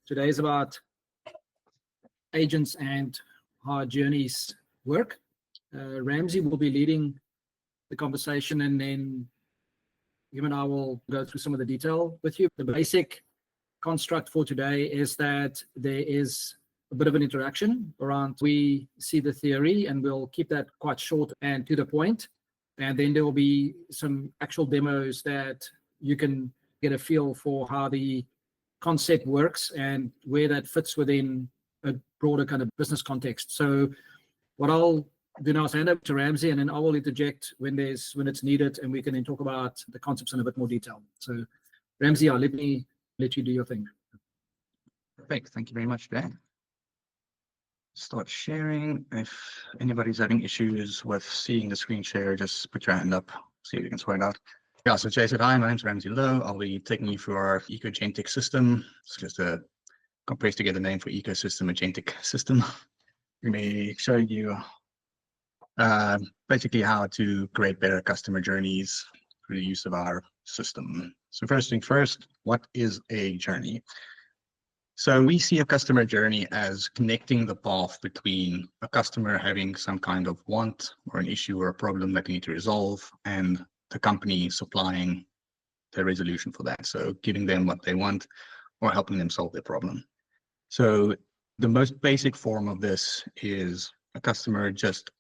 Today is about agents and how journeys work. Ramsey will be leading the conversation, and then him and I will go through some of the detail with you. The basic construct for today is that there is a bit of an interaction around, we see the theory, and we'll keep that quite short and to the point. And then there will be some actual demos that you can get a feel for how the concept works and where that fits within a broader kind of business context. So what I'll do now is hand over to Ramsey, and then I will interject when it's needed, and we can then talk about the concepts in a bit more detail. So Ramsey, let me let you do your thing. Perfect. Thank you very much, Dan. Start sharing. If anybody's having issues with seeing the screen share, just put your hand up, see if you can sort it out. Yeah, so Jay said, hi, my name's Ramsey Lowe. I'll be taking you through our Ecogentic system. It's just a compressed together name for ecosystem, agentic system. We may show you basically how to create better customer journeys through the use of our system. So first thing first, what is a journey? So we see a customer journey as connecting the path between a customer having some kind of want or an issue or a problem that they need to resolve, and the company supplying the resolution for that. So giving them what they want or helping them solve their problem. So the most basic form of this is a customer just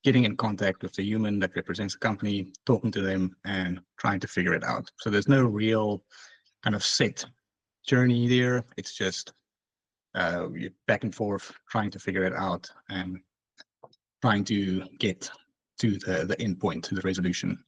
getting in contact with the human that represents the company, talking to them and trying to figure it out. So there's no real kind of set journey there. It's just you're back and forth trying to figure it out and trying to get to the end point, to the resolution.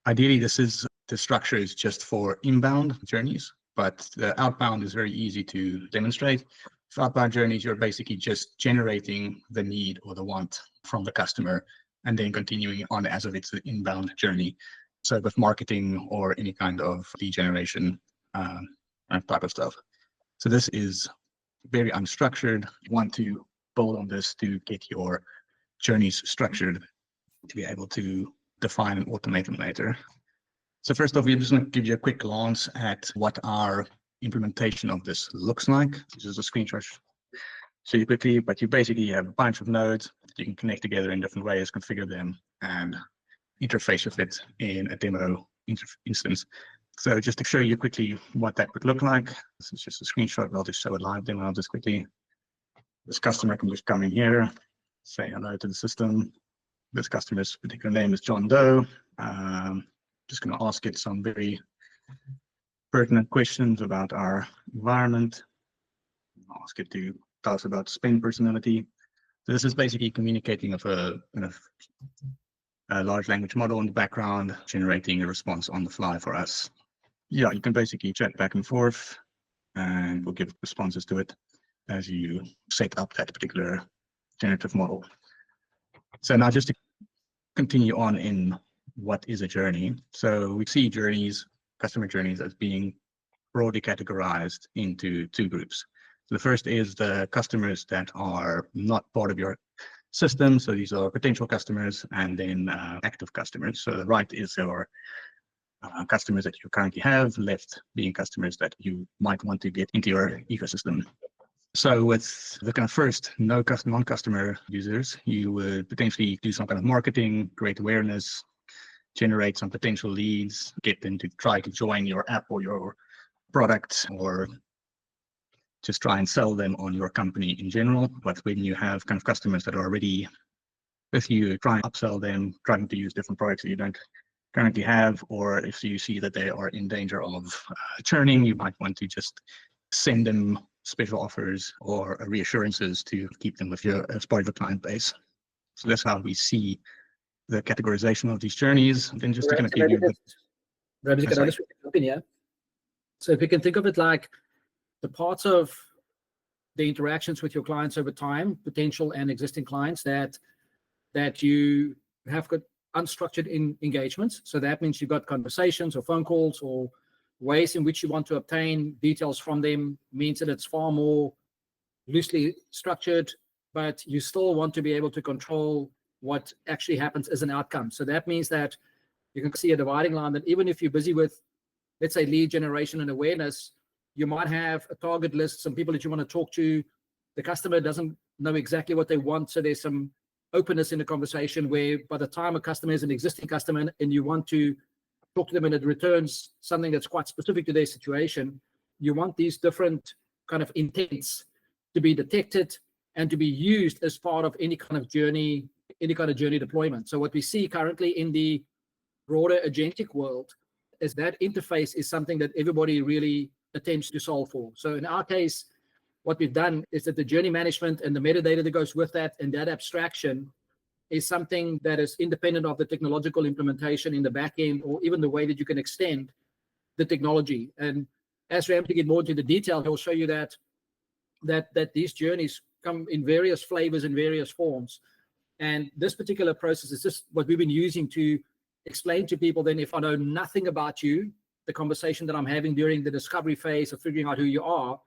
Ideally, the structure is just for inbound journeys, but the outbound is very easy to demonstrate. For outbound journeys, you're basically just generating the need or the want from the customer and then continuing on as if it's an inbound journey. So with marketing or any kind of lead generation type of stuff. So this is very unstructured. You want to build on this to get your journeys structured to be able to define and automate them later. So first off, we're just going to give you a quick glance at what our implementation of this looks like. This is a screenshot. So you quickly, but you basically have a bunch of nodes that you can connect together in different ways, configure them, and interface with it in a demo instance. So just to show you quickly what that would look like, this is just a screenshot. I'll just show a live demo just quickly. This customer can just come in here, say hello to the system. This customer's particular name is John Doe. Just going to ask it some very pertinent questions about our environment. I'll ask it to tell us about spend personality. So this is basically communicating with a large language model in the background, generating a response on the fly for us. Yeah, you can basically chat back and forth, and we'll give responses to it as you set up that particular generative model. So now just to continue on in what is a journey. So we see journeys, customer journeys, as being broadly categorized into two groups. So the first is the customers that are not part of your system. So these are potential customers, and then active customers. So the right is your customers that you currently have, left being customers that you might want to get into your ecosystem. So with the kind of first non-customer users, you would potentially do some kind of marketing, create awareness, generate some potential leads, get them to try to join your app or your product, or just try and sell them on your company in general. But when you have kind of customers that are already with you, try and upsell them, trying to use different products that you don't currently have, or if you see that they are in danger of churning, you might want to just send them special offers or reassurances to keep them with you as part of the client base. So that's how we see the categorization of these journeys. And then just to kind of give you So if you can think of it like the parts of the interactions with your clients over time, potential and existing clients that you have got unstructured engagements. So that means you've got conversations or phone calls or ways in which you want to obtain details from them, means that it's far more loosely structured, but you still want to be able to control what actually happens as an outcome. So that means that you can see a dividing line that even if you're busy with, let's say, lead generation and awareness, You might have a target list, some people that you want to talk to. The customer doesn't know exactly what they want, so there's some openness in the conversation where by the time a customer is an existing customer and you want to talk to them and it returns something that's quite specific to their situation, you want these different kind of intents to be detected and to be used as part of any kind of journey deployment. So what we see currently in the broader agentic world is that interface is something that everybody really attempts to solve for. So in our case, what we've done is that the journey management and the metadata that goes with that and that abstraction is something that is independent of the technological implementation in the back end or even the way that you can extend the technology. And as Ramsey get more into the detail, he'll show you that these journeys come in various flavors and various forms. And this particular process is just what we've been using to explain to people then if I know nothing about you, the conversation that I'm having during the discovery phase of figuring out who you are,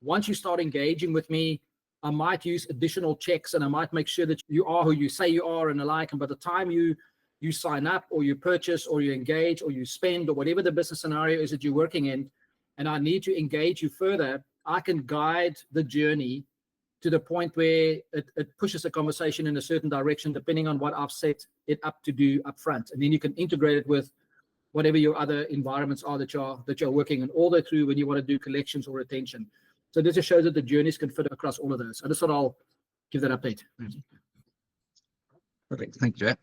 once you start engaging with me, I might use additional checks and I might make sure that you are who you say you are and the like. And by the time you sign up or you purchase or you engage or you spend or whatever the business scenario is that you're working in, and I need to engage you further, I can guide the journey to the point where it pushes the conversation in a certain direction, depending on what I've set it up to do up front. And then you can integrate it with whatever your other environments are that you're working in, all the way through when you want to do collections or retention. So this just shows that the journeys can fit across all of those. I just thought I'll give that update. Perfect. Thank you, Jay.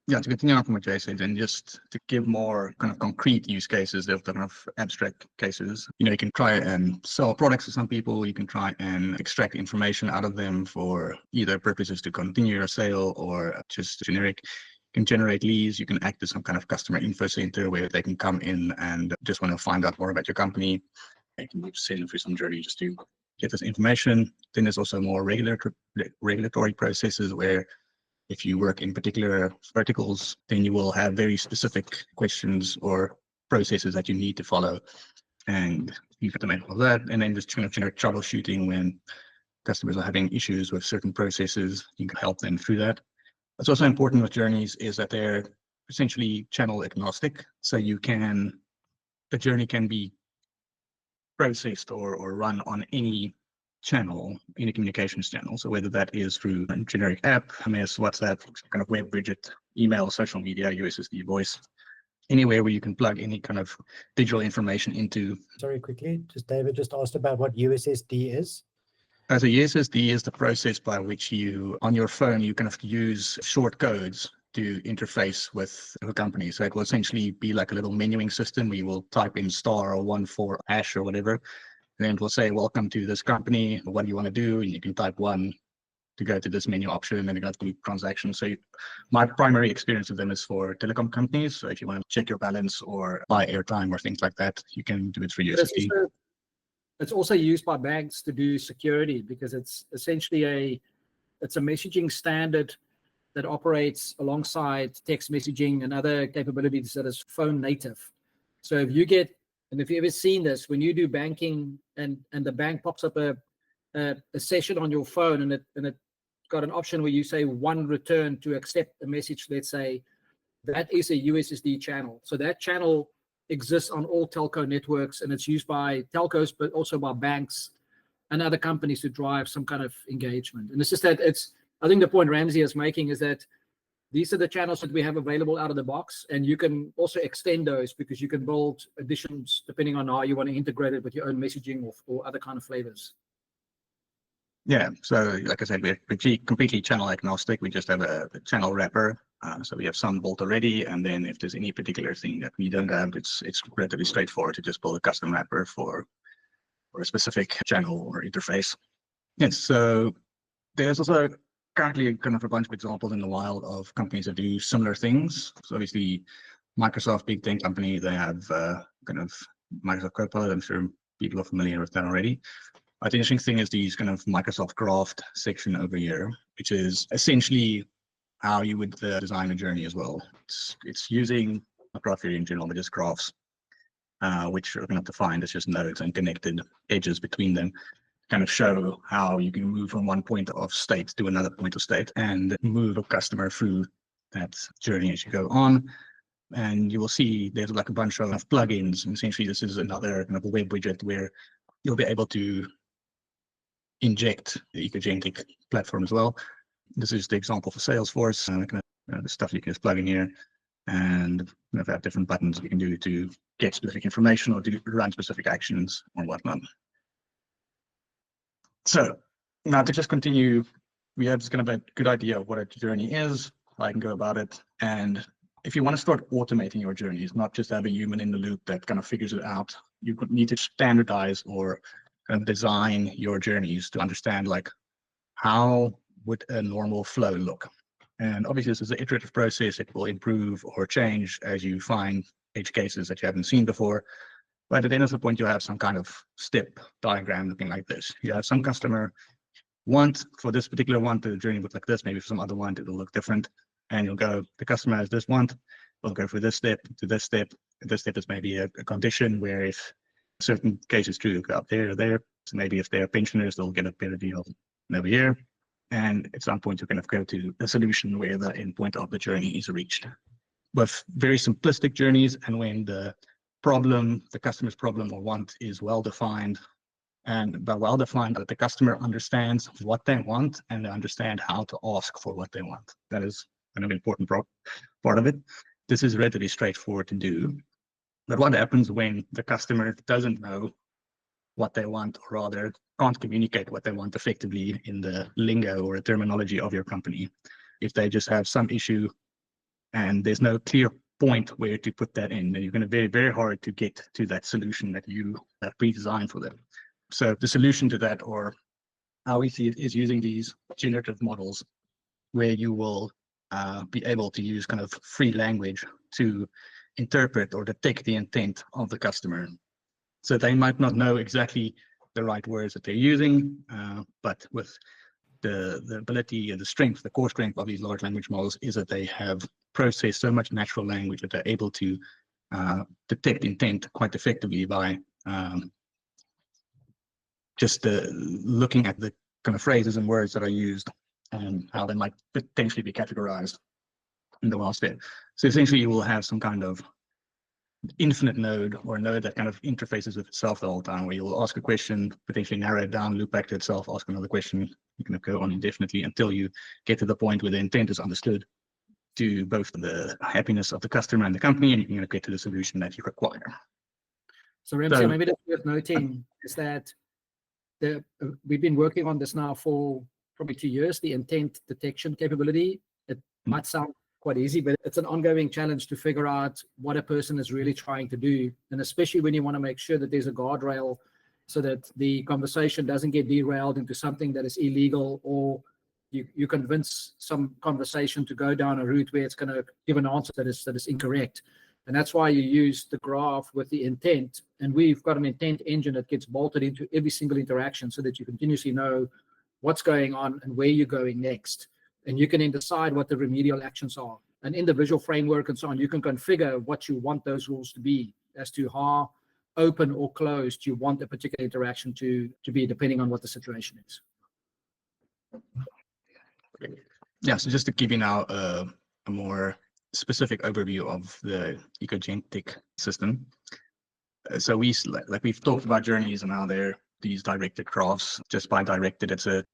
Yeah, to continue on from what Jay said, and just to give more kind of concrete use cases of the kind of abstract cases, you can try and sell products to some people. You can try and extract information out of them for either purposes to continue your sale or just generic. You can generate leads. You can act as some kind of customer info center where they can come in and just want to find out more about your company. You can send them through some journey just to get this information. Then there's also more regulatory processes where if you work in particular verticals, then you will have very specific questions or processes that you need to follow. And you have to make all that. And then just kind of generic troubleshooting when customers are having issues with certain processes, you can help them through that. What's also important with journeys is that they're essentially channel agnostic. So the journey can be processed or run on any channel, any communications channel. So whether that is through a generic app, MS, WhatsApp, kind of web widget, email, social media, USSD, voice, anywhere where you can plug any kind of digital information into. Sorry, quickly, David just asked about what USSD is. As a USSD is the process by which you, on your phone, you kind of use short codes to interface with a company. So it will essentially be like a little menuing system where you will type in star or 14 hash or whatever. And then it will say, welcome to this company. What do you want to do? And you can type 1 to go to this menu option and you got the transaction. So my primary experience with them is for telecom companies. So if you want to check your balance or buy airtime or things like that, you can do it through USSD. It's also used by banks to do security because it's essentially it's a messaging standard that operates alongside text messaging and other capabilities that is phone native. So if you've ever seen this, when you do banking and the bank pops up a session on your phone and it got an option where you say 1 return to accept a message, let's say, that is a USSD channel. So that channel exists on all telco networks and it's used by telcos, but also by banks and other companies to drive some kind of engagement. And it's just that I think the point Ramsey is making is that these are the channels that we have available out of the box, and you can also extend those because you can build additions depending on how you want to integrate it with your own messaging or other kind of flavors. Yeah, so like I said, we're completely channel agnostic. We just have a channel wrapper. So we have some built already, and then if there's any particular thing that we don't have, it's relatively straightforward to just build a custom wrapper for a specific channel or interface. Yes, so there's also currently kind of a bunch of examples in the wild of companies that do similar things. So obviously, Microsoft, big tech company, they have kind of Microsoft Copilot. I'm sure people are familiar with that already. But the interesting thing is these kind of Microsoft Graph section over here, which is essentially how you would design a journey as well. It's using a graph theory in general, but just graphs, which are kind of defined as just nodes and connected edges between them, kind of show how you can move from one point of state to another point of state and move a customer through that journey as you go on. And you will see there's like a bunch of plugins. And essentially, this is another kind of a web widget where you'll be able to inject the Ecogentic platform as well. This is the example for Salesforce. The stuff you can just plug in here, and if I have different buttons you can do to get specific information or to run specific actions or whatnot. So now to just continue, we have just kind of a good idea of what a journey is, how I can go about it. And if you want to start automating your journeys, not just have a human in the loop that kind of figures it out, you need to standardize or kind of design your journeys to understand like how would a normal flow look. And obviously this is an iterative process. It will improve or change as you find edge cases that you haven't seen before. But at the end of the point, you'll have some kind of step diagram looking like this. You have some customer want, for this particular one, the journey look like this. Maybe for some other one, it'll look different. And you'll go, the customer has this want, we'll go for this step to this step. This step is maybe a condition where if certain cases true, go up there or there. So maybe if they're pensioners, they'll get a better deal over here. And at some point, you kind of go to a solution where the endpoint of the journey is reached. With very simplistic journeys, and when the problem, the customer's problem or want is well defined, and by well defined, that the customer understands what they want and they understand how to ask for what they want. That is kind of an important part of it. This is relatively straightforward to do. But what happens when the customer doesn't know what they want, or rather can't communicate what they want effectively in the lingo or terminology of your company? If they just have some issue and there's no clear point where to put that in, then you're going to be very, very hard to get to that solution that you have pre-designed for them. So the solution to that, or how we see it, is using these generative models where you will be able to use kind of free language to interpret or detect the intent of the customer. So they might not know exactly the right words that they're using, but with the ability and the strength, the core strength of these large language models is that they have processed so much natural language that they're able to detect intent quite effectively by just looking at the kind of phrases and words that are used and how they might potentially be categorized in the last bit. So essentially you will have some kind of infinite node, or a node that kind of interfaces with itself the whole time, where you'll ask a question, potentially narrow it down, loop back to itself, ask another question. You can go on indefinitely until you get to the point where the intent is understood to both the happiness of the customer and the company, and you can get to the solution that you require. So Ramsey, maybe that's worth noting is that we've been working on this now for probably 2 years, the intent detection capability. It might sound quite easy, but it's an ongoing challenge to figure out what a person is really trying to do. And especially when you want to make sure that there's a guardrail so that the conversation doesn't get derailed into something that is illegal, or you convince some conversation to go down a route where it's going to give an answer that is incorrect. And that's why you use the graph with the intent. And we've got an intent engine that gets bolted into every single interaction so that you continuously know what's going on and where you're going next. And you can then decide what the remedial actions are. And in the visual framework and so on, you can configure what you want those rules to be as to how open or closed you want a particular interaction to be, depending on what the situation is. Yeah, so just to give you now a more specific overview of the Ecogentic system. So we've talked about journeys and how they're these directed graphs. Just by directed, it's a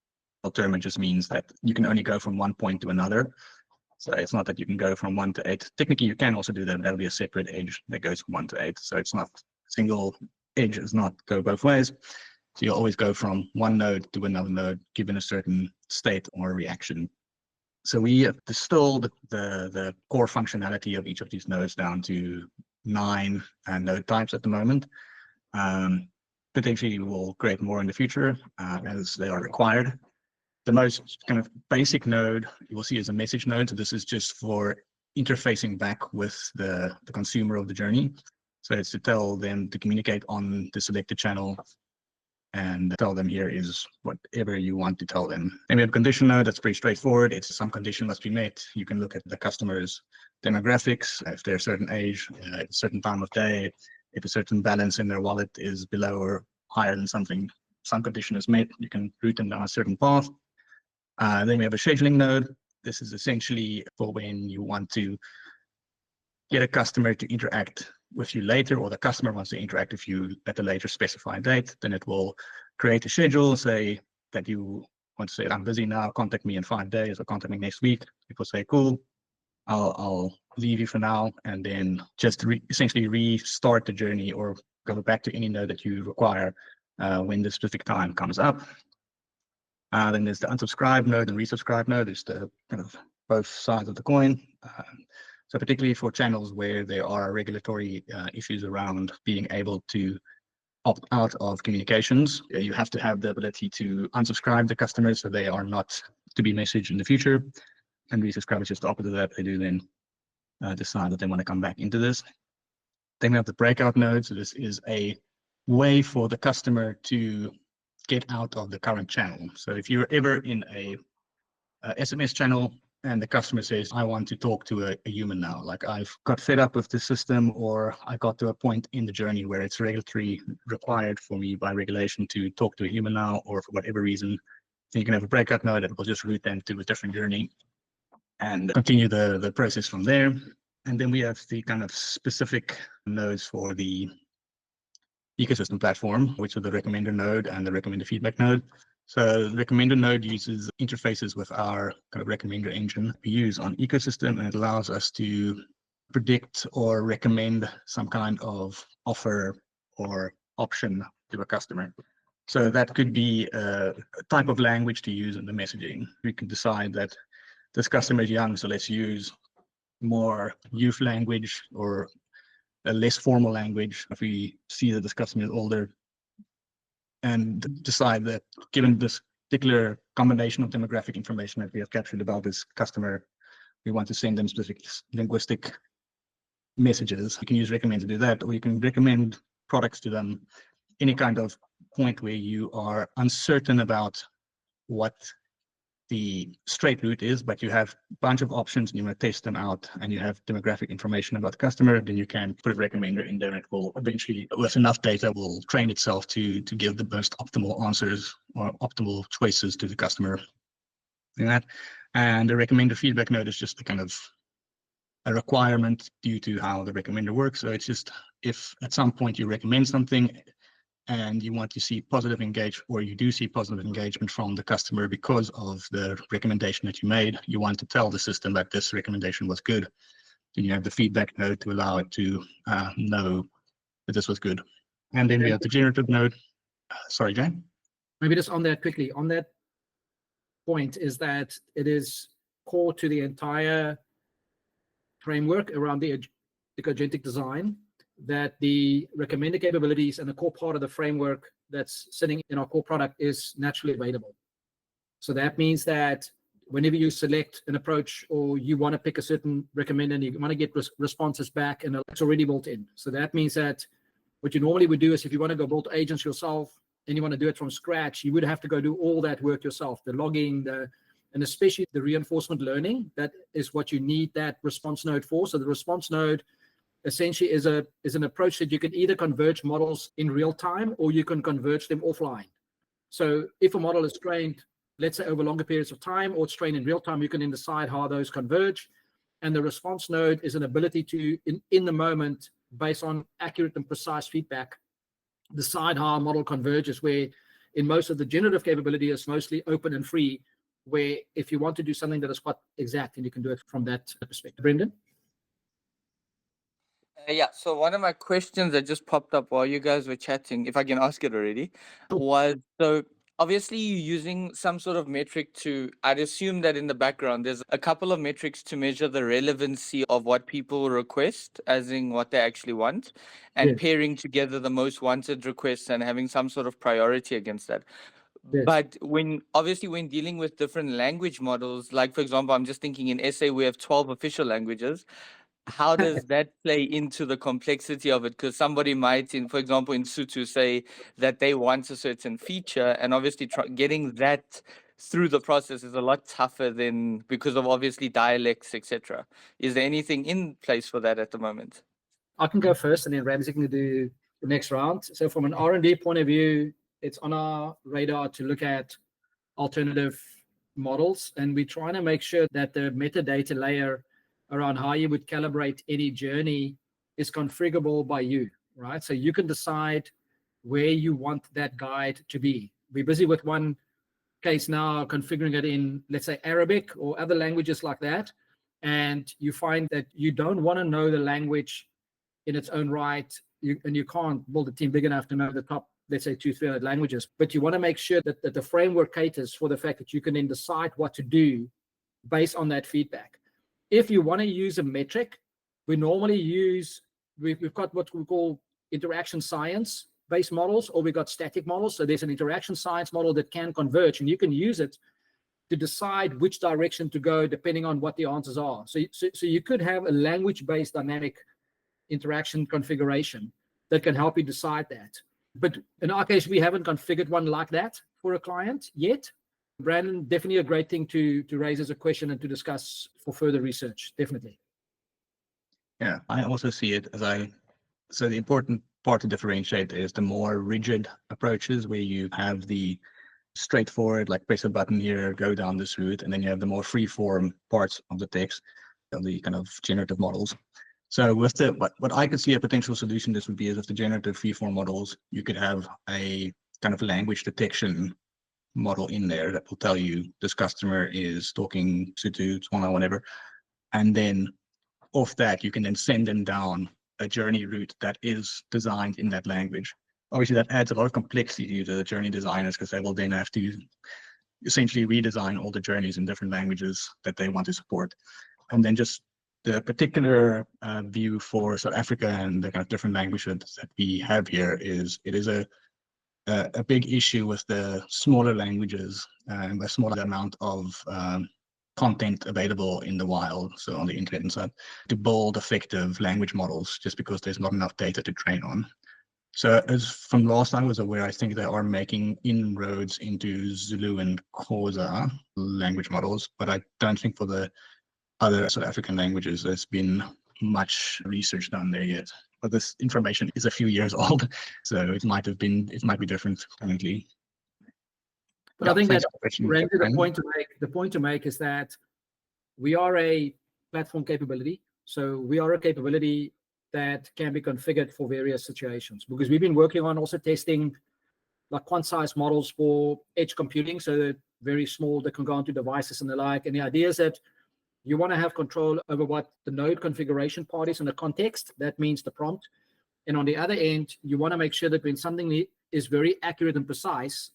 term. It just means that you can only go from one point to another. So it's not that you can go from 1 to 8. Technically, you can also do that. That'll be a separate edge that goes from 1 to 8. So it's not single edge, does not go both ways. So you'll always go from one node to another node, given a certain state or reaction. So we have distilled the core functionality of each of these nodes down to 9 node types at the moment. Potentially, we will create more in the future as they are required. The most kind of basic node you will see is a message node. So this is just for interfacing back with the consumer of the journey. So it's to tell them to communicate on the selected channel and tell them here is whatever you want to tell them. And we have a condition node that's pretty straightforward. It's some condition must be met. You can look at the customer's demographics, if they're a certain age, at a certain time of day, if a certain balance in their wallet is below or higher than something, some condition is met, you can route them down a certain path. Then we have a scheduling node. This is essentially for when you want to get a customer to interact with you later, or the customer wants to interact with you at a later specified date, then it will create a schedule, say that you want to say, I'm busy now, contact me in 5 days or contact me next week. People say, cool, I'll leave you for now, and then just essentially restart the journey or go back to any node that you require when the specific time comes up. Then there's the unsubscribe node and resubscribe node. There's the kind of both sides of the coin. So particularly for channels where there are regulatory issues around being able to opt out of communications, you have to have the ability to unsubscribe the customers so they are not to be messaged in the future. And resubscribe is just the opposite of that. They do then decide that they want to come back into this. Then we have the breakout node. So this is a way for the customer to get out of the current channel. So if you're ever in a SMS channel and the customer says, I want to talk to a human now, like I've got fed up with the system, or I got to a point in the journey where it's regulatory required for me by regulation to talk to a human now, or for whatever reason, then you can have a breakout node that will just route them to a different journey and continue the process from there. And then we have the kind of specific nodes for the ecosystem platform, which are the recommender node and the recommender feedback node. So the recommender node uses interfaces with our kind of recommender engine we use on ecosystem, and it allows us to predict or recommend some kind of offer or option to a customer. So that could be a type of language to use in the messaging. We can decide that this customer is young, so let's use more youth language or a less formal language. If we see that this customer is older, and decide that given this particular combination of demographic information that we have captured about this customer, we want to send them specific linguistic messages. You can use recommend to do that, or you can recommend products to them. Any kind of point where you are uncertain about what the straight route is, but you have a bunch of options and you want to test them out, and you have demographic information about the customer, then you can put a recommender in there, and it will eventually, with enough data, will train itself to give the most optimal answers or optimal choices to the customer. And the recommender feedback node is just a kind of a requirement due to how the recommender works. So it's just, if at some point you recommend something and you want to see positive engagement, or you do see positive engagement from the customer because of the recommendation that you made, you want to tell the system that this recommendation was good. Then you have the feedback node to allow it to know that this was good. And then we have the generative node. Sorry, Jane? Maybe just on that quickly, on that point, is that it is core to the entire framework around the ecogentic design, that the recommender capabilities and the core part of the framework that's sitting in our core product is naturally available. So that means that whenever you select an approach, or you want to pick a certain recommender and you want to get responses back, and it's already built in. So that means that what you normally would do is, if you want to go build agents yourself and you want to do it from scratch, you would have to go do all that work yourself, the logging, and especially the reinforcement learning. That is what you need that response node for. So the response node essentially is an approach that you can either converge models in real time, or you can converge them offline. So if a model is trained, let's say over longer periods of time, or it's trained in real time, you can then decide how those converge. And the response node is an ability to, in the moment, based on accurate and precise feedback, decide how a model converges, where in most of the generative capability is mostly open and free, where if you want to do something that is quite exact, and you can do it from that perspective. Brendan? Yeah, so one of my questions that just popped up while you guys were chatting, if I can ask it already, was, so obviously you're using some sort of metric to, I'd assume that in the background, there's a couple of metrics to measure the relevancy of what people request, as in what they actually want, and Yes. pairing together the most wanted requests and having some sort of priority against that. Yes. But when dealing with different language models, like for example, I'm just thinking in SA, we have 12 official languages. How does that play into the complexity of it? Because somebody might, for example, in Sotho, say that they want a certain feature, and obviously getting that through the process is a lot tougher than, because of obviously dialects, etc. Is there anything in place for that at the moment? I can go first, and then Ramsey can do the next round. So from an R&D point of view, it's on our radar to look at alternative models, and we're trying to make sure that the metadata layer around how you would calibrate any journey is configurable by you, right? So you can decide where you want that guide to be. We're busy with one case now, configuring it in, let's say, Arabic or other languages like that. And you find that you don't want to know the language in its own right, and you can't build a team big enough to know the top, let's say, 200-300 languages. But you want to make sure that the framework caters for the fact that you can then decide what to do based on that feedback. If you want to use a metric, we normally use, we've got what we call interaction science based models, or we've got static models. So there's an interaction science model that can converge, and you can use it to decide which direction to go depending on what the answers are. So you could have a language-based dynamic interaction configuration that can help you decide that. But in our case, we haven't configured one like that for a client yet. Brandon, definitely a great thing to raise as a question and to discuss for further research, definitely. Yeah, I also see it as so the important part to differentiate is the more rigid approaches where you have the straightforward, like press a button here, go down this route, and then you have the more free-form parts of the text, of the kind of generative models. So with the what I could see a potential solution this would be is with the generative free-form models, you could have a kind of language detection model in there that will tell you this customer is talking to Tswana or whatever, and then off that you can then send them down a journey route that is designed in that language. Obviously, that adds a lot of complexity to the journey designers because they will then have to essentially redesign all the journeys in different languages that they want to support. And then just the particular view for South Africa and the kind of different languages that we have here is it is a big issue with the smaller languages and a smaller amount of content available in the wild, so on the internet and stuff, to build effective language models just because there's not enough data to train on. So as from last time I was aware, I think they are making inroads into Zulu and Xhosa language models, but I don't think for the other South African languages there's been much research done there yet. But this information is a few years old, so it might be different currently. But I think that, Ramsey, the point to make is that we are a platform capability. So we are a capability that can be configured for various situations, because we've been working on also testing like quant-sized models for edge computing, so that very small, that can go onto devices and the like. And the idea is that you want to have control over what the node configuration part is in the context. That means the prompt. And on the other end, you want to make sure that when something is very accurate and precise,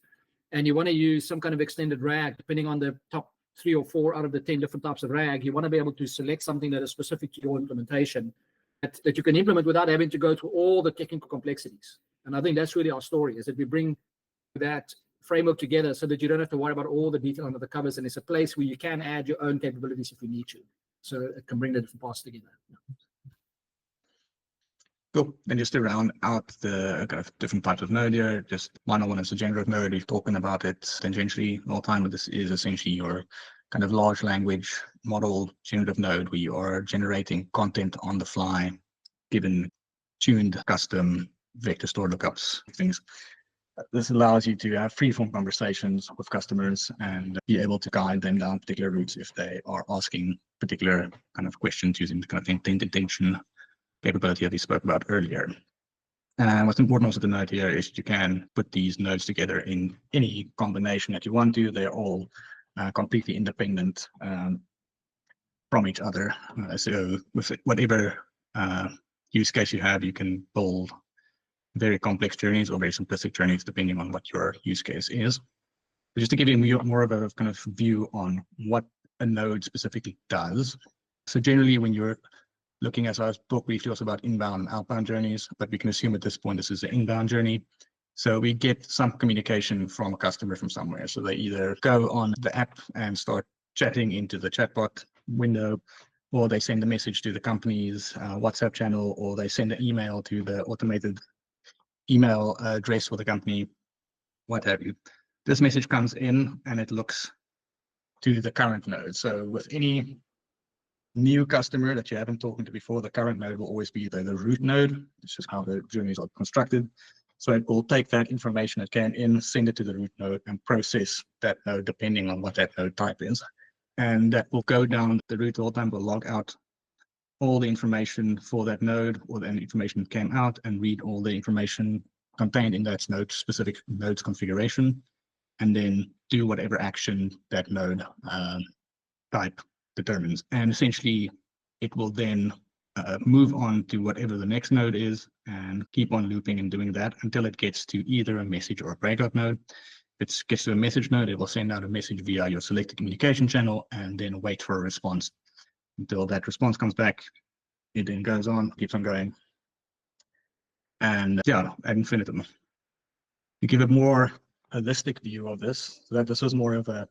and you want to use some kind of extended RAG, depending on the top 3 or 4 out of the 10 different types of RAG, you want to be able to select something that is specific to your implementation that you can implement without having to go through all the technical complexities. And I think that's really our story, is that we bring that framework together so that you don't have to worry about all the detail under the covers, and it's a place where you can add your own capabilities if you need to. So it can bring the different parts together. Cool. And just to round out the kind of different types of node here, just one is the generative node. We've talking about it tangentially all the time, but this is essentially your kind of large language model generative node where you are generating content on the fly, given tuned custom vector store lookups, things. This allows you to have free-form conversations with customers and be able to guide them down particular routes if they are asking particular kind of questions using the kind of intent intention capability that we spoke about earlier. And what's important also to note here is you can put these nodes together in any combination that you want to. They're all completely independent from each other. So with whatever use case you have, you can build very complex journeys or very simplistic journeys depending on what your use case is. But just to give you more of a kind of view on what a node specifically does. So generally when you're looking at, so I was talking briefly also about inbound and outbound journeys, but we can assume at this point this is an inbound journey. So we get some communication from a customer from somewhere. So they either go on the app and start chatting into the chatbot window, or they send a message to the company's WhatsApp channel, or they send an email to the automated email address for the company, what have you. This message comes in and it looks to the current node. So with any new customer that you haven't talked to before, the current node will always be the root node. It's just how the journeys are constructed. So it will take that information that came in, send it to the root node, and process that node depending on what that node type is. And that will go down the root all time, will log out all the information for that node, or the information that came out, and read all the information contained in that node, specific node's configuration, and then do whatever action that node type determines. And essentially, it will then move on to whatever the next node is and keep on looping and doing that until it gets to either a message or a breakout node. If it gets to a message node, it will send out a message via your selected communication channel and then wait for a response until that response comes back. It then goes on, keeps on going. And yeah, ad infinitum. To give a more holistic view of this, so that this was more of a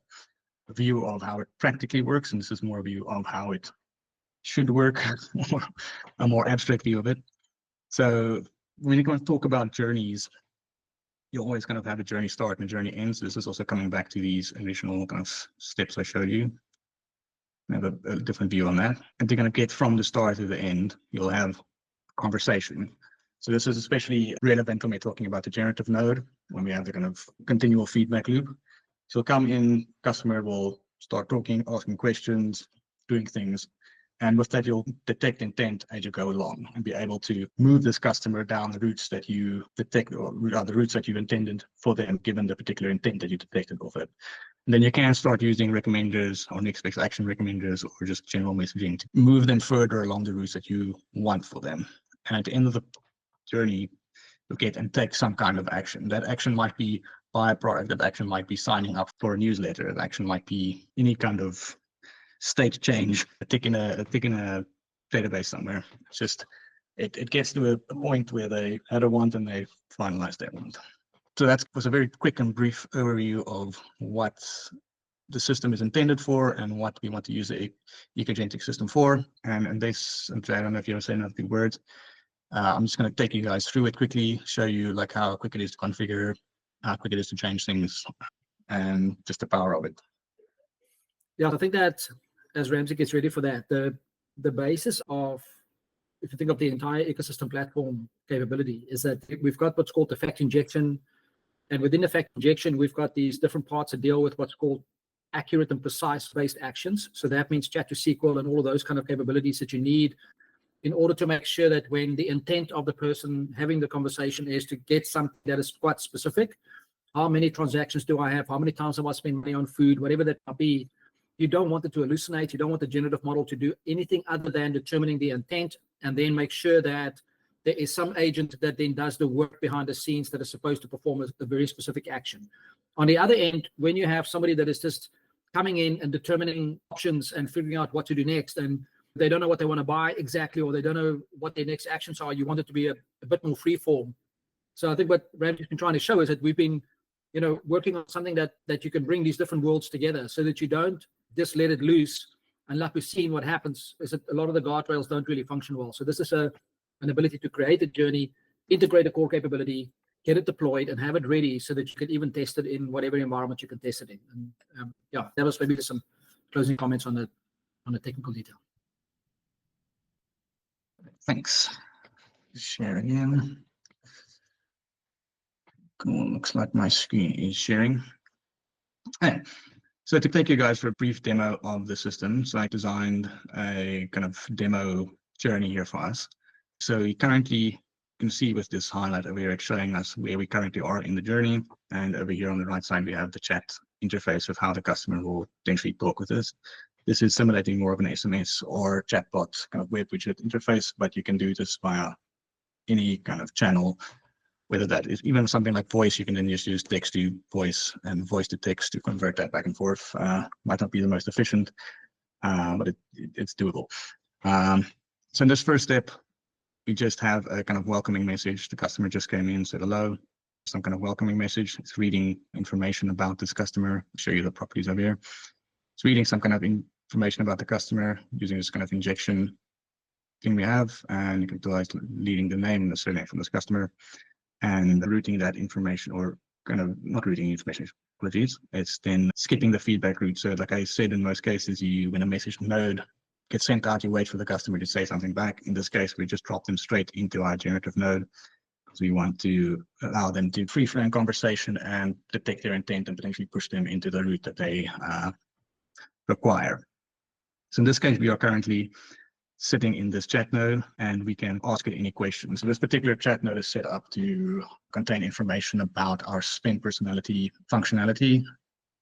view of how it practically works, and this is more a view of how it should work, or a more abstract view of it. So when you're going to talk about journeys, you always kind of have a journey start and a journey end. So this is also coming back to these additional kind of steps I showed you. I have a different view on that. And to kind of get from the start to the end, you'll have conversation. So this is especially relevant when we're talking about the generative node, when we have the kind of continual feedback loop. So come in, customer will start talking, asking questions, doing things. And with that, you'll detect intent as you go along and be able to move this customer down the routes that you detect, or the routes that you intended for them, given the particular intent that you detected of it. And then you can start using recommenders or next best action recommenders or just general messaging to move them further along the routes that you want for them. And at the end of the journey, you'll get and take some kind of action. That action might be buy a product, that action might be signing up for a newsletter, that action might be any kind of state change, a tick in a database somewhere. It's just it gets to a point where they had a want and they finalize their want. So that was a very quick and brief overview of what the system is intended for and what we want to use the Ecogentic system for. And this, I don't know if you want to say enough big words. I'm just going to take you guys through it quickly, show you like how quick it is to configure, how quick it is to change things, and just the power of it. Yeah, I think that as Ramsey gets ready for that, the basis of, if you think of the entire ecosystem platform capability, is that we've got what's called the fact injection. And within the fact injection, we've got these different parts that deal with what's called accurate and precise based actions. So that means chat to SQL and all of those kind of capabilities that you need in order to make sure that when the intent of the person having the conversation is to get something that is quite specific, how many transactions do I have? How many times have I spent money on food? Whatever that might be, you don't want it to hallucinate. You don't want the generative model to do anything other than determining the intent and then make sure that there is some agent that then does the work behind the scenes that is supposed to perform a very specific action. On the other end, when you have somebody that is just coming in and determining options and figuring out what to do next, and they don't know what they want to buy exactly, or they don't know what their next actions are, you want it to be a bit more free form. So I think what Ramsey's been trying to show is that we've been, working on something that you can bring these different worlds together so that you don't just let it loose. And like we've seen, what happens is that a lot of the guardrails don't really function well. So this is an ability to create a journey, integrate a core capability, get it deployed, and have it ready so that you can even test it in whatever environment you can test it in. And yeah, that was maybe just some closing comments on the technical detail. Thanks. Share again. Cool. Looks like my screen is sharing. Okay. So to take you guys for a brief demo of the system, so I designed a kind of demo journey here for us. So you currently can see with this highlight over here, it's showing us where we currently are in the journey. And over here on the right side, we have the chat interface of how the customer will potentially talk with us. This is simulating more of an SMS or chatbot kind of web widget interface, but you can do this via any kind of channel, whether that is even something like voice. You can then just use text to voice and voice to text to convert that back and forth. Might not be the most efficient, but it's doable. So in this first step, we just have a kind of welcoming message. The customer just came in, said hello, some kind of welcoming message. It's reading information about this customer. I'll show you the properties over here. It's reading some kind of information about the customer using this kind of injection thing we have, and you can tell it's leading the name and the surname from this customer, and routing that information, or kind of not routing information, apologies. It's then skipping the feedback route. So like I said, in most cases, when a message node gets sent out, you wait for the customer to say something back. In this case, we just drop them straight into our generative node. So we want to allow them to free-flowing conversation and detect their intent and potentially push them into the route that they require. So in this case, we are currently sitting in this chat node, and we can ask it any questions. So this particular chat node is set up to contain information about our spend personality functionality.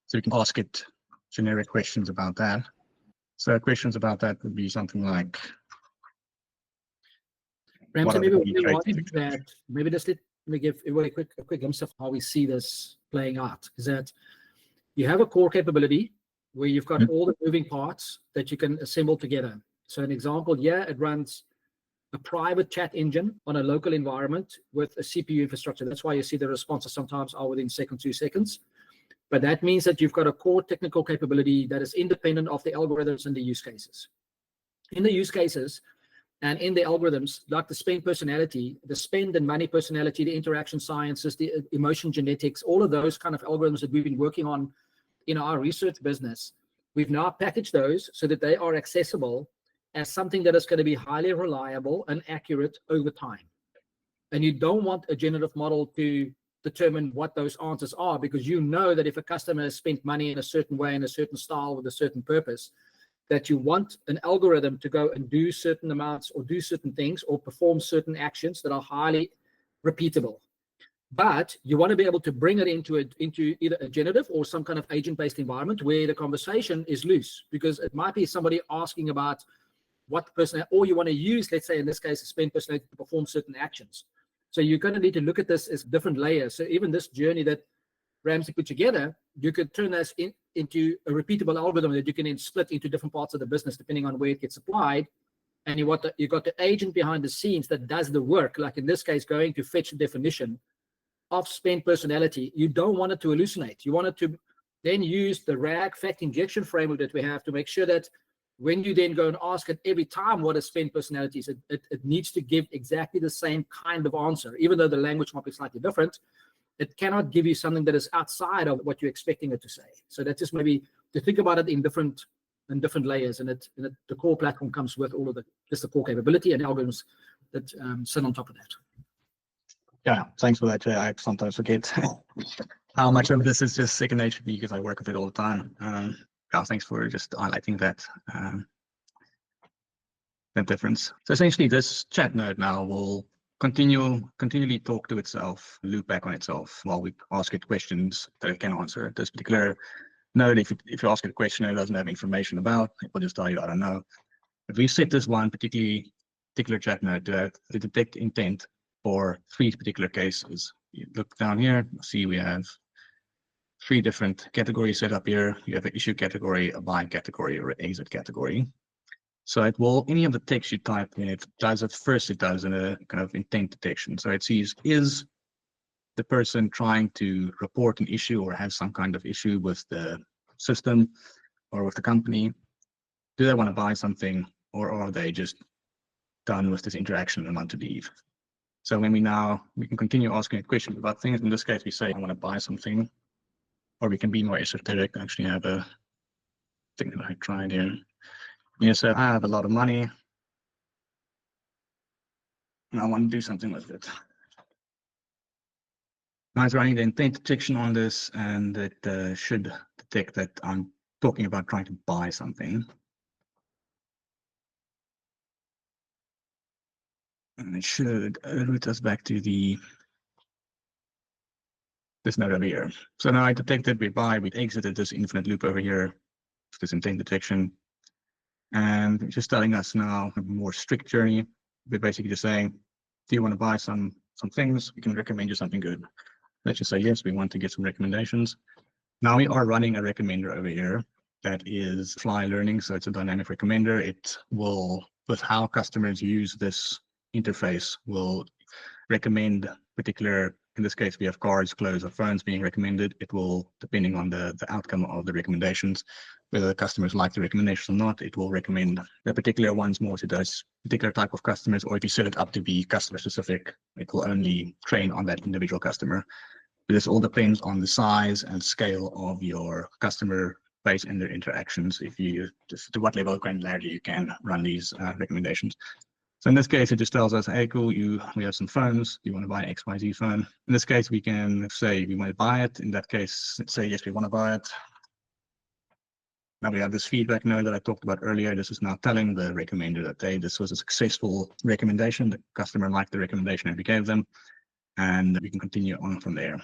So you can ask it generic questions about that. So questions about that would be something like, Ramsey, maybe maybe just let me give everybody a quick glimpse of how we see this playing out. Is that you have a core capability where you've got all the moving parts that you can assemble together. So an example here, it runs a private chat engine on a local environment with a CPU infrastructure. That's why you see the responses sometimes are within 2 seconds. But that means that you've got a core technical capability that is independent of the algorithms and the use cases. In the use cases and in the algorithms, like the spend personality, the spend and money personality, the interaction sciences, the emotion genetics, all of those kind of algorithms that we've been working on in our research business, we've now packaged those so that they are accessible as something that is going to be highly reliable and accurate over time. And you don't want a generative model to determine what those answers are, because you know that if a customer has spent money in a certain way, in a certain style, with a certain purpose, that you want an algorithm to go and do certain amounts or do certain things or perform certain actions that are highly repeatable. But you want to be able to bring it into either a generative or some kind of agent-based environment where the conversation is loose, because it might be somebody asking about what the person, or you want to use, let's say in this case, a spend personality to perform certain actions. So you're going to need to look at this as different layers. So even this journey that Ramsey put together, you could turn this into a repeatable algorithm that you can then split into different parts of the business depending on where it gets applied. And you got the agent behind the scenes that does the work, like in this case, going to fetch the definition of spend personality. You don't want it to hallucinate. You want it to then use the RAG fact injection framework that we have to make sure that when you then go and ask it every time what a spend personality is, it needs to give exactly the same kind of answer, even though the language might be slightly different. It cannot give you something that is outside of what you're expecting it to say. So that's just maybe to think about it in different layers, and the core platform comes with all of just the core capability and algorithms that sit on top of that. Yeah, thanks for that, Jay. I sometimes forget how much of this is just second nature because I work with it all the time. Yeah, thanks for just highlighting that difference. So essentially, this chat node now will continually talk to itself, loop back on itself while we ask it questions that it can answer. This particular node, if you ask it a question it doesn't have information about, it will just tell you, I don't know. If we set this one particular chat node to detect intent for 3 particular cases, you look down here, see we have 3 different categories set up here. You have an issue category, a buy category, or an exit category. So it will, any of the text you type in, it does in a kind of intent detection. So it sees, is the person trying to report an issue or have some kind of issue with the system or with the company? Do they want to buy something, or are they just done with this interaction and want to leave? So when we can continue asking questions about things. In this case, we say, I want to buy something. Or we can be more esoteric. I actually have a thing that I tried here. You said, I have a lot of money and I want to do something with it. Now it's running the intent detection on this, and it should detect that I'm talking about trying to buy something. And it should route us back to this node over here. So now I detected we buy, we exited this infinite loop over here, this intent detection. And it's just telling us now a more strict journey. We're basically just saying, do you want to buy some things? We can recommend you something good. Let's just say, yes, we want to get some recommendations. Now we are running a recommender over here that is fly learning. So it's a dynamic recommender. It will, with how customers use this interface, will recommend particular, in this case, we have cars, clothes, or phones being recommended. It will, depending on the outcome of the recommendations, whether the customers like the recommendations or not, it will recommend the particular ones more to those particular type of customers, or if you set it up to be customer specific, it will only train on that individual customer. But this all depends on the size and scale of your customer base and their interactions, if you just to what level of granularity you can run these recommendations. So in this case, it just tells us, hey, cool, we have some phones. Do you want to buy an XYZ phone? In this case, we can say we want to buy it. In that case, let's say, yes, we want to buy it. Now we have this feedback node that I talked about earlier. This is now telling the recommender that, hey, this was a successful recommendation. The customer liked the recommendation that we gave them, and we can continue on from there.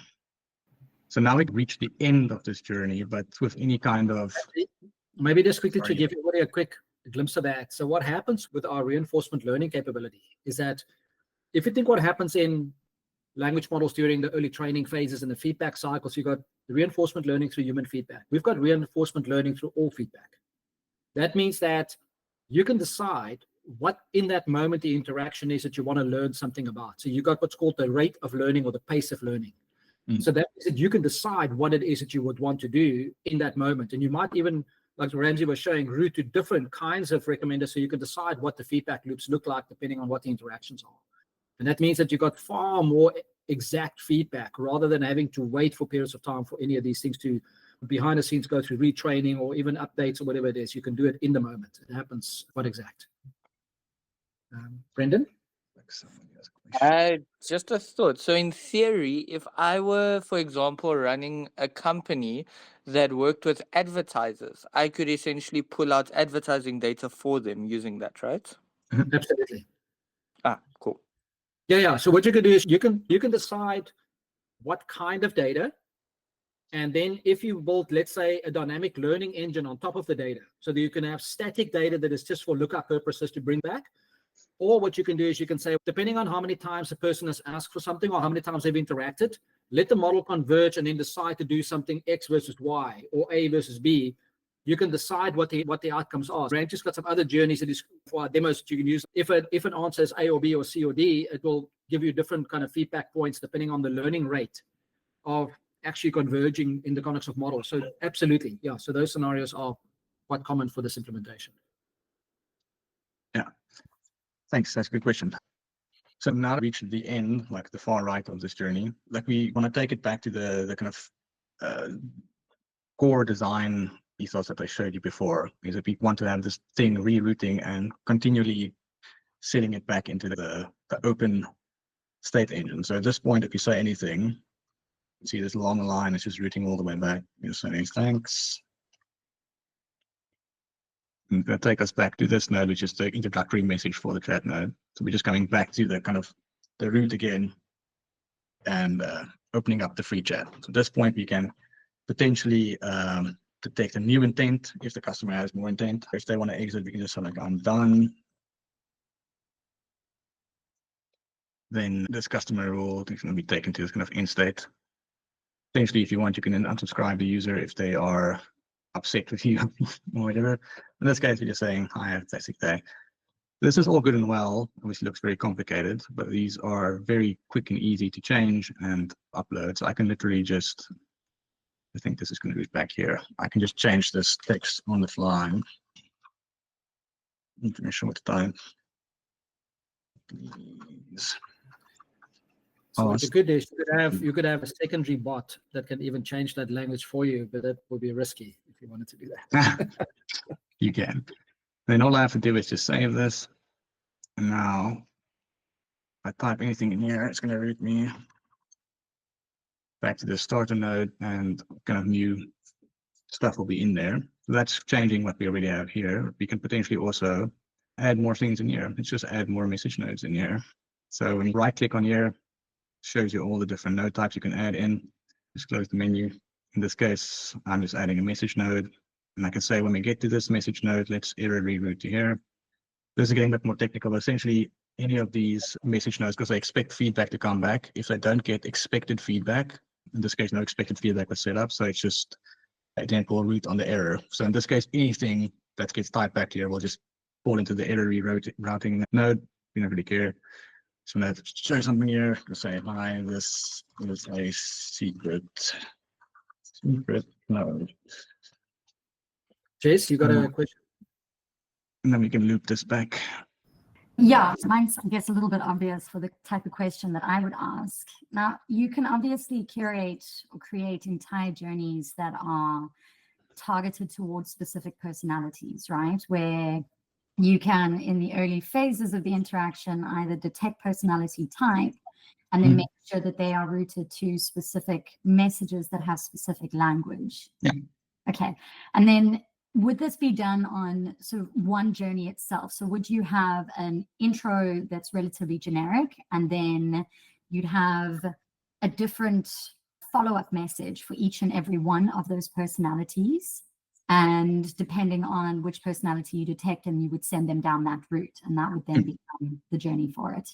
So now we reach the end of this journey, but with any kind of... Maybe just quickly to give everybody a quick glimpse of that. So what happens with our reinforcement learning capability is that if you think what happens in language models during the early training phases and the feedback cycles, you've got the reinforcement learning through human feedback. We've got reinforcement learning through all feedback. That means that you can decide what in that moment the interaction is that you want to learn something about. So you got what's called the rate of learning or the pace of learning. So that means that you can decide what it is that you would want to do in that moment. And you might even, like Ramsey was showing, route to different kinds of recommenders so you can decide what the feedback loops look like depending on what the interactions are. And that means that you got far more exact feedback rather than having to wait for periods of time for any of these things to behind the scenes go through retraining or even updates or whatever it is. You can do it in the moment. It happens quite exact. Brendan? Just a thought. So in theory, if I were, for example, running a company that worked with advertisers, I could essentially pull out advertising data for them using that, right? Absolutely. Cool. Yeah. So what you can do is you can decide what kind of data, and then if you build, let's say, a dynamic learning engine on top of the data, so that you can have static data that is just for lookup purposes to bring back. Or what you can do is you can say, depending on how many times a person has asked for something or how many times they've interacted, let the model converge and then decide to do something X versus Y or A versus B. You can decide what the outcomes are. Ramsey's got some other journeys that is for our demos that you can use. If an answer is A or B or C or D, it will give you different kind of feedback points depending on the learning rate of actually converging in the context of models. So absolutely, yeah. So those scenarios are quite common for this implementation. Yeah. Thanks. That's a good question. So now we reach the end, like the far right of this journey. Like we want to take it back to the kind of core design ethos that I showed you before. Is that we want to have this thing rerouting and continually setting it back into the open state engine. So at this point, if you say anything, you see this long line, it's just routing all the way back. You're saying thanks. And it's going to take us back to this node, which is the introductory message for the chat node. So we're just coming back to the kind of the root again and opening up the free chat. So at this point, we can potentially detect a new intent if the customer has more intent. If they want to exit, we can just say like, I'm done. Then this customer will be taken to this kind of end state. Potentially, if you want, you can then unsubscribe the user if they are upset with you or whatever. In this case, we're just saying, hi, have a fantastic day. This is all good and well. Obviously looks very complicated, but these are very quick and easy to change and upload. So I can literally just, I think this is going to be back here. I can just change this text on the fly. Information with time. Please. So what you could do is you could have a secondary bot that can even change that language for you, but that would be risky if you wanted to do that. You can. Then all I have to do is just save this. And now, if I type anything in here, it's going to route me back to the starter node, and kind of new stuff will be in there. So that's changing what we already have here. We can potentially also add more things in here. Let's just add more message nodes in here. So when you right click on here, shows you all the different node types you can add in. Just close the menu. In this case, I'm just adding a message node. And I can say when we get to this message node, let's error reroute to here. This is getting a bit more technical, but essentially any of these message nodes, because they expect feedback to come back. If they don't get expected feedback, in this case, no expected feedback was set up. So it's just identical route on the error. So in this case, anything that gets typed back here will just fall into the error rerouting node. We don't really care. So I'm going to show something here to say, hi, this is a secret node. Jess, you got a question? And then we can loop this back. Yeah, mine's, I guess, a little bit obvious for the type of question that I would ask. Now, you can obviously curate or create entire journeys that are targeted towards specific personalities, right? Where you can, in the early phases of the interaction, either detect personality type and then make sure that they are routed to specific messages that have specific language. Yeah. Okay. And then would this be done on sort of one journey itself? So would you have an intro that's relatively generic, and then you'd have a different follow-up message for each and every one of those personalities? And depending on which personality you detect, and you would send them down that route, and that would then become the journey for it.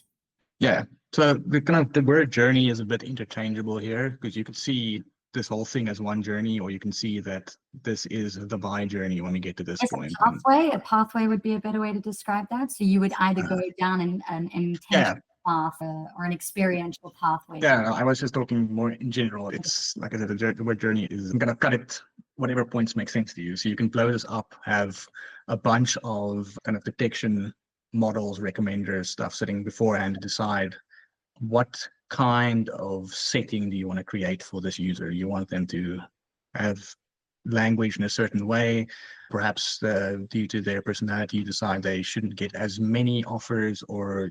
Yeah. So the word journey is a bit interchangeable here, because you could see this whole thing as one journey, or you can see that this is the buy journey when we get to this point. A pathway would be a better way to describe that. So you would either go down an intentional path or an experiential pathway. Yeah, I was just talking more in general. It's like I said, the word journey is, I'm going to cut it, whatever points make sense to you. So you can blow this up, have a bunch of kind of detection models, recommenders, stuff sitting beforehand to decide what kind of setting do you want to create for this user. You want them to have language in a certain way. Perhaps due to their personality, you decide they shouldn't get as many offers, or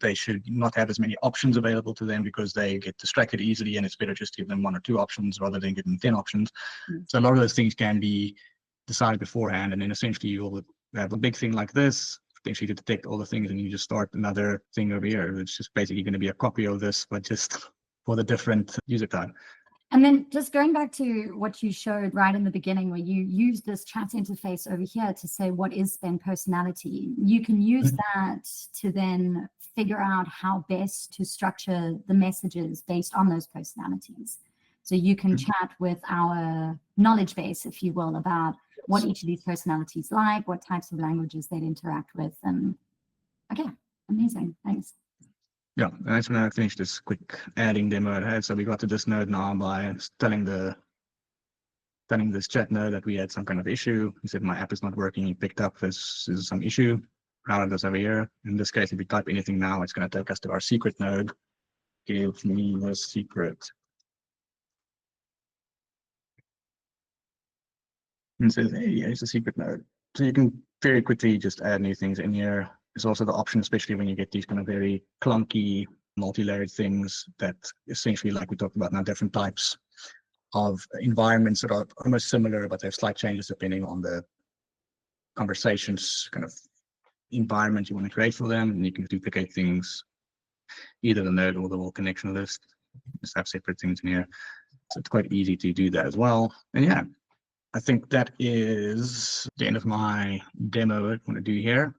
they should not have as many options available to them because they get distracted easily, and it's better just to give them 1 or 2 options rather than give them 10 options. So a lot of those things can be decided beforehand, and then essentially you'll have a big thing like this, potentially to detect all the things, and you just start another thing over here. It's just basically going to be a copy of this, but just for the different user type. And then just going back to what you showed right in the beginning, where you use this chat interface over here to say, what is spend personality? You can use that to then figure out how best to structure the messages based on those personalities. So you can chat with our knowledge base, if you will, about what each of these personalities like, what types of languages they'd interact with. And okay, amazing, thanks. Yeah, and that's when I finished this quick adding demo I had. So we got to this node now by telling this chat node that we had some kind of issue. He said, my app is not working. He picked up this is some issue. Routed this over here. In this case, if we type anything now, it's going to take us to our secret node. Give me the secret. And it says, hey, here's the secret node. So you can very quickly just add new things in here. There's also the option, especially when you get these kind of very clunky, multi-layered things that essentially, like we talked about now, different types of environments that are almost similar, but they have slight changes depending on the conversations kind of environment you want to create for them. And you can duplicate things, either the node or the whole connection list. Just have separate things in here. So it's quite easy to do that as well. And yeah, I think that is the end of my demo I want to do here.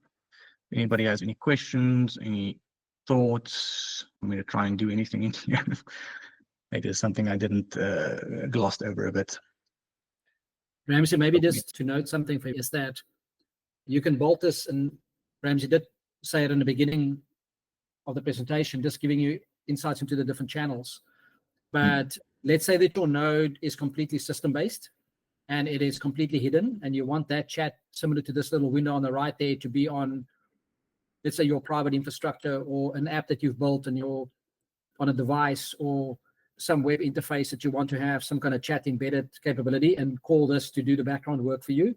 Anybody has any questions, any thoughts? I'm going to try and do anything in here. Maybe there's something I didn't glossed over a bit. Ramsey, maybe just to note something for you is that you can bolt this, and Ramsey did say it in the beginning of the presentation, just giving you insights into the different channels. But let's say that your node is completely system-based and it is completely hidden, and you want that chat similar to this little window on the right there to be on, let's say, your private infrastructure or an app that you've built and you're on a device, or some web interface that you want to have some kind of chat embedded capability and call this to do the background work for you.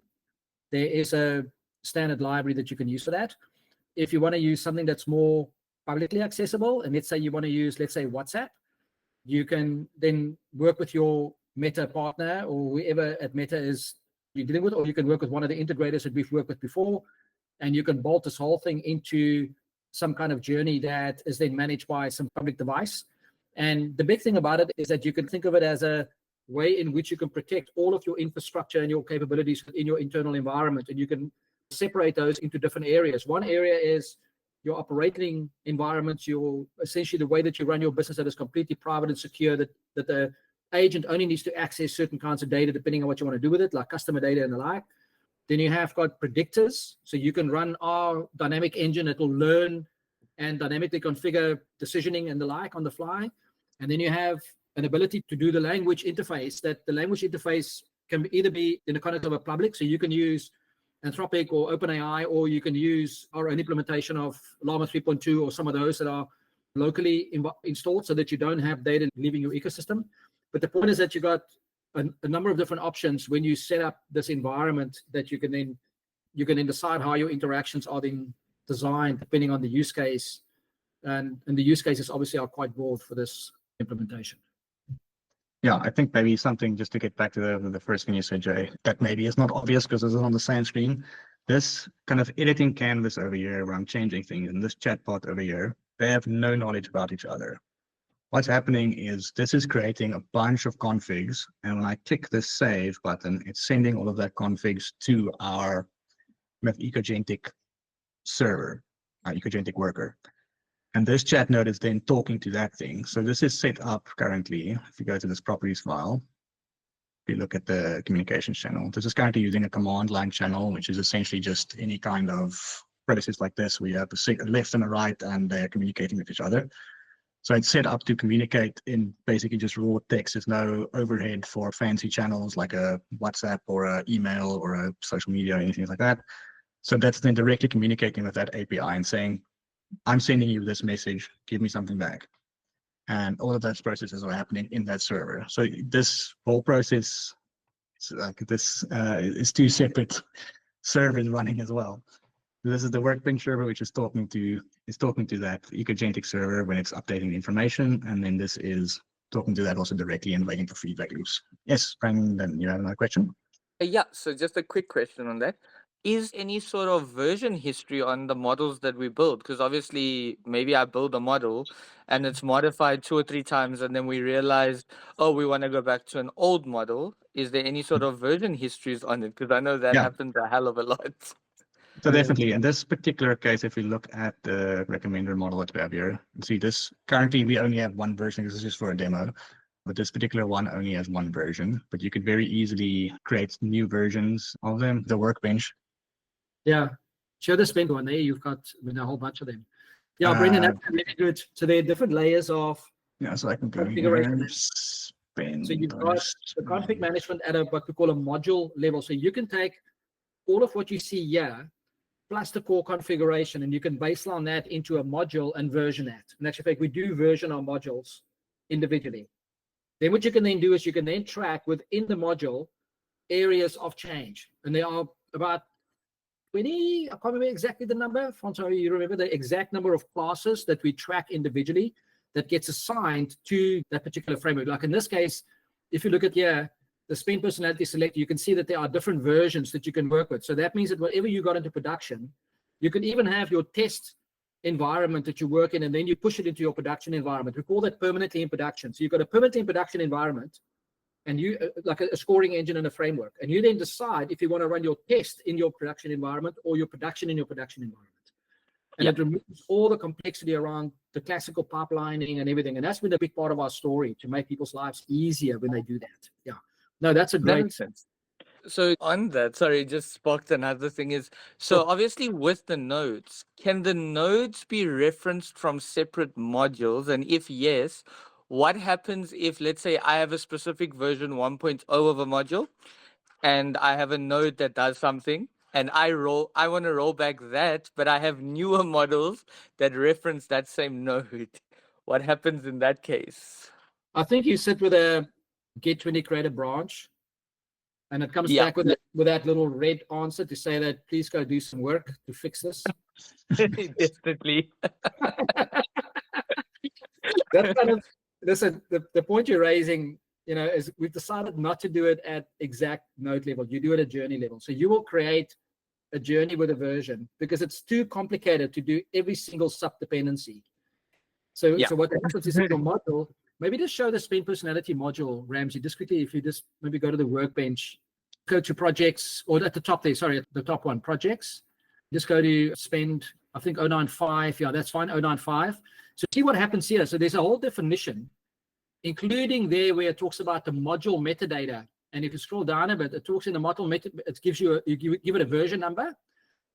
There is a standard library that you can use for that. If you want to use something that's more publicly accessible, and let's say you want to use, let's say, WhatsApp, you can then work with your Meta partner or whoever at Meta is you're dealing with, or you can work with one of the integrators that we've worked with before, and you can bolt this whole thing into some kind of journey that is then managed by some public device. And the big thing about it is that you can think of it as a way in which you can protect all of your infrastructure and your capabilities in your internal environment, and you can separate those into different areas. One area is your operating environment, your essentially the way that you run your business, that is completely private and secure, that the agent only needs to access certain kinds of data depending on what you want to do with it, like customer data and the like. Then you have got predictors, so you can run our dynamic engine that will learn and dynamically configure decisioning and the like on the fly. And then you have an ability to do the language interface, that the language interface can either be in the context of a public, so you can use Anthropic or OpenAI, or you can use our own implementation of Llama 3.2 or some of those that are locally installed so that you don't have data leaving your ecosystem. But the point is that you got a number of different options when you set up this environment that you can then decide how your interactions are being designed depending on the use case. And the use cases obviously are quite broad for this implementation. Yeah, I think maybe something just to get back to the first thing you said, Jay, that maybe is not obvious because this is on the same screen. This kind of editing canvas over here where I'm changing things and this chatbot over here, they have no knowledge about each other. What's happening is this is creating a bunch of configs. And when I click this save button, it's sending all of that configs to our Ecogentic server, our Ecogentic worker. And this chat node is then talking to that thing. So this is set up currently. If you go to this properties file, if you look at the communications channel, this is currently using a command line channel, which is essentially just any kind of process like this. We have a left and a right, and they're communicating with each other. So it's set up to communicate in basically just raw text. There's no overhead for fancy channels like a WhatsApp or an email or a social media or anything like that. So that's then directly communicating with that API and saying, I'm sending you this message, give me something back. And all of those processes are happening in that server. So this whole process, is two separate servers running as well. This is the workbench server, which is talking to that Ecogentic server when it's updating the information. And then this is talking to that also directly and waiting for feedback loops. Yes, Brandon, you have another question? Yeah, so just a quick question on that. Is any sort of version history on the models that we build? Because obviously, maybe I build a model and it's modified 2 or 3 times, and then we realized, oh, we want to go back to an old model. Is there any sort of version histories on it? Because I know that happens a hell of a lot. So definitely, in this particular case, if we look at the recommender model that we have here, you see this, currently we only have one version. This is just for a demo. But this particular one only has one version, but you could very easily create new versions of them. The workbench. Yeah, show the spend one there. You've got a whole bunch of them. Yeah, Brendan, that's really good. So there are different layers of so I can go configuration. here, spend. So you've got the config management at what we call a module level. So you can take all of what you see here, plus the core configuration, and you can baseline that into a module and version that. In actual fact, we do version our modules individually. Then what you can then do is you can then track within the module areas of change. And there are about 20, I can't remember exactly the number. Francois, you remember the exact number of classes that we track individually that gets assigned to that particular framework. Like in this case, if you look at here, the spend personality selector, you can see that there are different versions that you can work with. So that means that whatever you got into production, you can even have your test environment that you work in, and then you push it into your production environment. We call that permanently in production. So you've got a permanently in production environment, and you like a scoring engine and a framework, and you then decide if you want to run your test in your production environment or your production in your production environment. And it removes all the complexity around the classical pipelining and everything. And that's been a big part of our story, to make people's lives easier when they do that. Yeah, no, that's a great sense. So on that, sorry, just sparked another thing is, so obviously with the nodes, can the nodes be referenced from separate modules? And if yes, what happens if, let's say, I have a specific version 1.0 of a module and I have a node that does something and I want to roll back that, but I have newer models that reference that same node. What happens in that case? I think you sit with a get 20 create a branch, and it comes back with that little red answer to say that please go do some work to fix this. Definitely. That's kind of the point you're raising, is we've decided not to do it at exact node level. You do it at journey level. So you will create a journey with a version because it's too complicated to do every single sub-dependency. So what happens is in your module, maybe just show the spend personality module, Ramsey, just quickly. If you just maybe go to the workbench, go to projects, or at the top there, sorry, at the top one, projects. Just go to spend, I think 095. Yeah, that's fine, 095. So see what happens here. So there's a whole definition, including there where it talks about the module metadata. And if you scroll down a bit, it talks in the module metadata, it gives you, you give it a version number.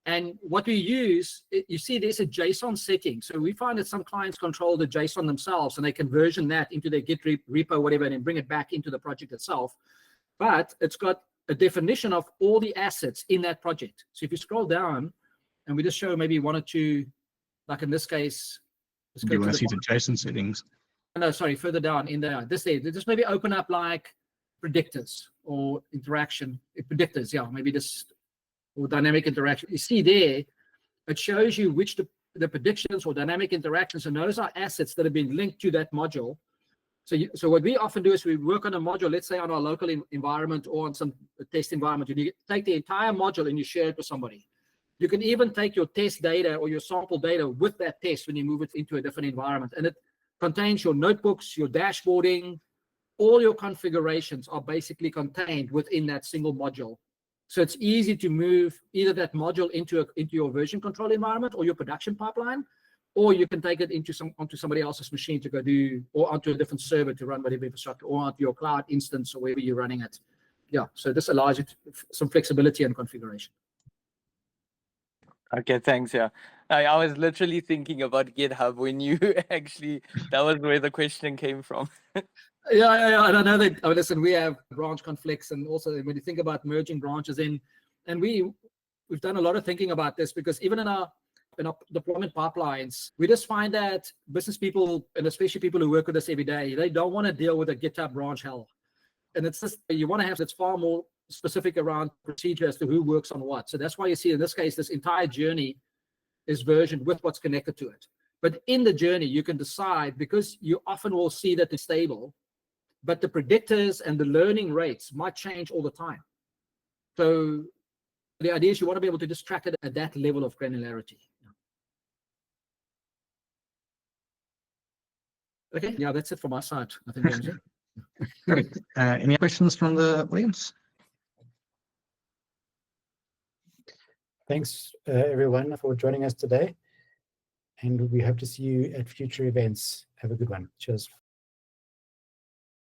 And what we use, you see there's a JSON setting. So we find that some clients control the JSON themselves, and they can version that into their Git repo, whatever, and then bring it back into the project itself. But it's got a definition of all the assets in that project. So if you scroll down, and we just show maybe 1 or 2, like in this case. Do you want to see the JSON settings? No, sorry, further down in there. This there. Just maybe open up like predictors or interaction. Predictors, yeah, maybe just, or dynamic interaction. You see there, it shows you which the predictions or dynamic interactions, and those are assets that have been linked to that module. So what we often do is we work on a module, let's say on our local environment or on some test environment. You take the entire module and you share it with somebody. You can even take your test data or your sample data with that test when you move it into a different environment. And it contains your notebooks, your dashboarding, all your configurations are basically contained within that single module. So it's easy to move either that module into your version control environment or your production pipeline, or you can take it onto somebody else's machine to go do, or onto a different server to run whatever infrastructure, or onto your cloud instance or wherever you're running it. Yeah, so this allows you some flexibility and configuration. Okay, thanks. Yeah, I was literally thinking about GitHub when you actually, that was where the question came from. Yeah, I don't know that. Listen, we have branch conflicts, and also when you think about merging branches in, and we've done a lot of thinking about this, because even in our deployment pipelines, we just find that business people, and especially people who work with us every day, they don't want to deal with a GitHub branch hell. And it's just, you want to have that's far more specific around procedure as to who works on what. So that's why you see in this case, this entire journey is versioned with what's connected to it. But in the journey, you can decide, because you often will see that it's stable, but the predictors and the learning rates might change all the time. So the idea is you want to be able to just track it at that level of granularity. Okay, yeah, that's it from my side, I think, Ramsey. Great. Any questions from the audience? Thanks, everyone, for joining us today. And we hope to see you at future events. Have a good one. Cheers.